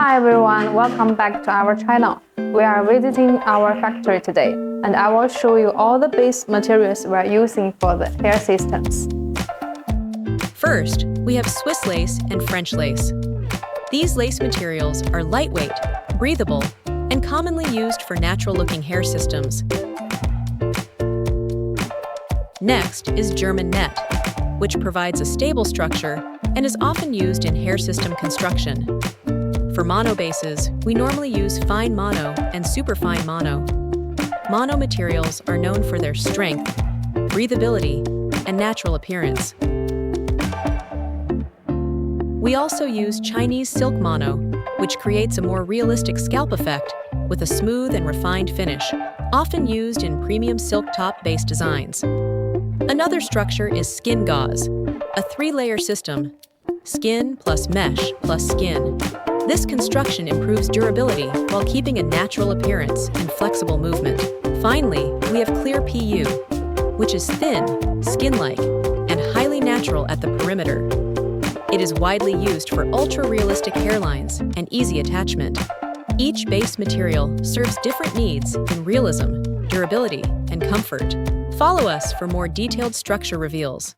Hi everyone, welcome back to our channel. We are visiting our factory today, and I will show you all the base materials we are using for the hair systems. First, we have Swiss lace and French lace. These lace materials are lightweight, breathable, and commonly used for natural-looking hair systems. Next is German net, which provides a stable structure and is often used in hair system construction. For mono bases, we normally use fine mono and superfine mono. Mono materials are known for their strength, breathability, and natural appearance. We also use Chinese silk mono, which creates a more realistic scalp effect with a smooth and refined finish, often used in premium silk top-based designs. Another structure is skin gauze, a three-layer system: skin plus mesh plus skin. This construction improves durability while keeping a natural appearance and flexible movement. Finally, we have clear PU, which is thin, skin-like, and highly natural at the perimeter. It is widely used for ultra-realistic hairlines and easy attachment. Each base material serves different needs in realism, durability, and comfort. Follow us for more detailed structure reveals.